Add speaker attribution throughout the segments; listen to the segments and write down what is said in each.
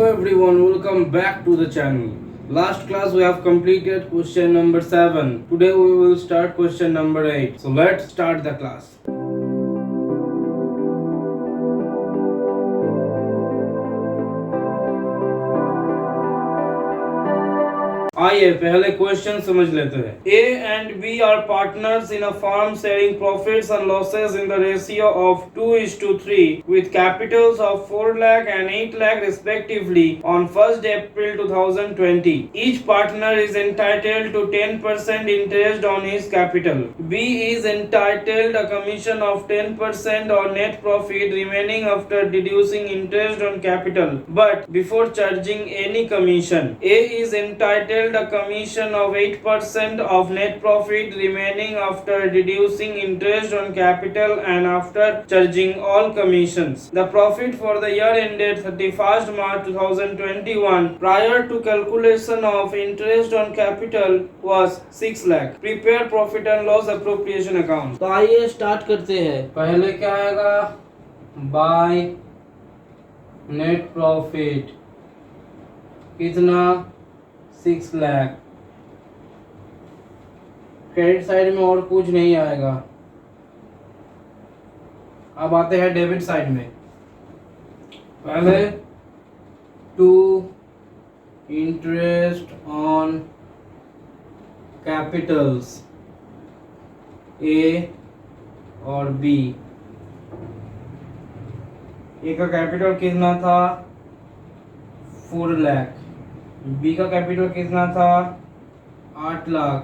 Speaker 1: everyone, welcome back to the channel. Last class we have completed question number 7. Today we will start question number 8. So let's start the class. आइए पहले question समझ लेते हैं. A and B are partners in a firm sharing profits and losses in the ratio of 2:3 with capitals of 4 lakh and 8 lakh respectively on 1st April 2020. Each partner is entitled to 10% interest on his capital. B is entitled a commission of 10% on net profit remaining after deducing interest on capital, but before charging any commission. A is entitled a commission of 8% of net profit remaining after deducing interest on capital and after charging all commissions. The profit for the year ended 31st March 2021 prior to calculation of interest on capital was 6 lakh. Prepare profit and loss appropriation account. तो आइए start करते हैं. पहले क्या आएगा? By net profit कितना? 6 lakh. Credit side में और कुछ नहीं आएगा. अब आते हैं डेबिट साइड में. पहले टू इंटरेस्ट ऑन कैपिटल्स ए और बी. ए का कैपिटल कितना था? 4 लाख. बी का कैपिटल कितना था? 8 लाख.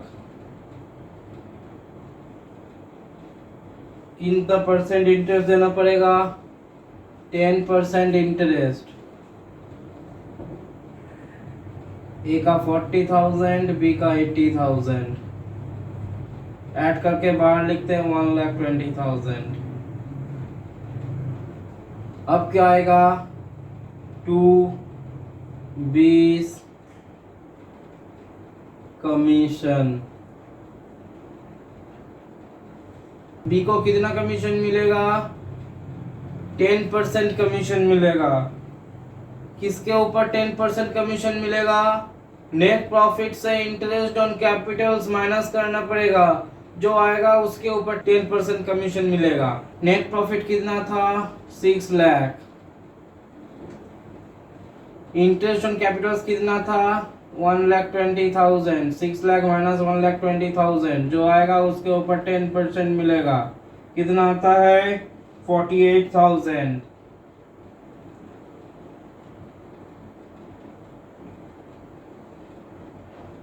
Speaker 1: कितना परसेंट इंटरेस्ट देना पड़ेगा? 10% इंटरेस्ट. ए का 40,000, बी का 80,000. ऐड करके बाहर लिखते हैं 1,20,000. अब क्या आएगा? 20 कमीशन. बी को कितना कमीशन मिलेगा? 10% कमीशन मिलेगा. किसके ऊपर 10% कमीशन मिलेगा? नेट प्रॉफिट से इंटरेस्ट ऑन कैपिटल्स माइनस करना पड़ेगा. जो आएगा उसके ऊपर 10% कमीशन मिलेगा. नेट प्रॉफिट कितना था? 6 लाख. इंटरेस्ट ऑन कैपिटल्स कितना था? 1,20,000. 6 लाख माइनस 1,20,000. जो आएगा उसके ऊपर 10% मिलेगा. कितना आता है? 48,000.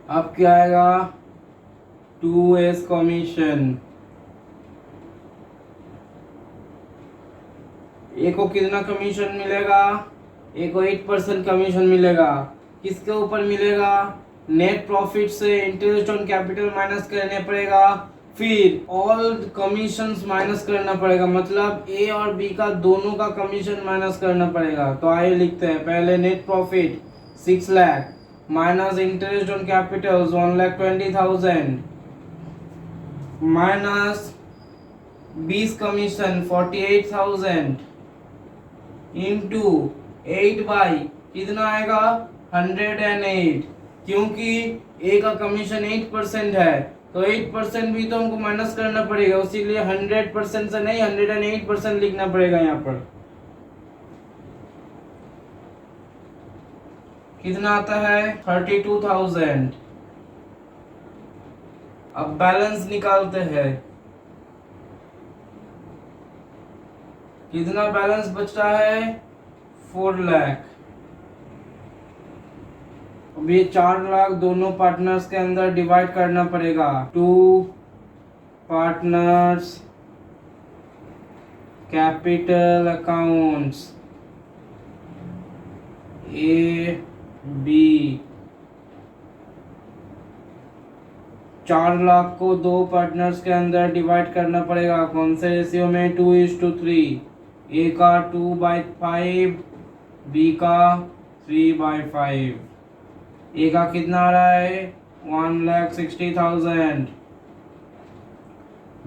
Speaker 1: अब क्या आएगा? 2s commission. ए को कितना कमीशन मिलेगा? ए को 8% कमीशन मिलेगा. किसके ऊपर मिलेगा? नेट प्रॉफिट से इंटरेस्ट ऑन कैपिटल माइनस करने पड़ेगा. फिर ऑल कमीशंस माइनस करना पड़ेगा. मतलब ए और बी का दोनों का कमीशन माइनस करना पड़ेगा. तो आइए लिखते हैं. पहले net profit 6 lakh minus interest on capital 1,20,000 minus 20 commission 48,000 into 8 by कितना आएगा? 108. क्योंकि ए का कमीशन 8% है तो 8% भी तो हमको माइनस करना पड़ेगा. इसीलिए 100% से नहीं 108% लिखना पड़ेगा. यहाँ पर कितना आता है? 32,000. अब बैलेंस निकालते हैं. कितना बैलेंस बच रहा है? 4 लाख. अब ये 4 लाख दोनों पार्टनर्स के अंदर डिवाइड करना पड़ेगा. 2 partners capital accounts A B. 4 lakh को 2 पार्टनर्स के अंदर डिवाइड करना पड़ेगा. कौन से रेशियो में? 2:3. ए का 2/5, बी का 3/5. ए का कितना आ रहा है? 1,60,000.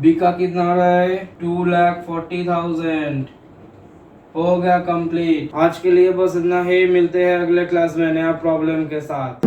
Speaker 1: बी का कितना आ रहा है? 2,40,000. हो गया कंप्लीट। आज के लिए बस इतना ही, मिलते हैं अगले क्लास में नया प्रॉब्लम के साथ।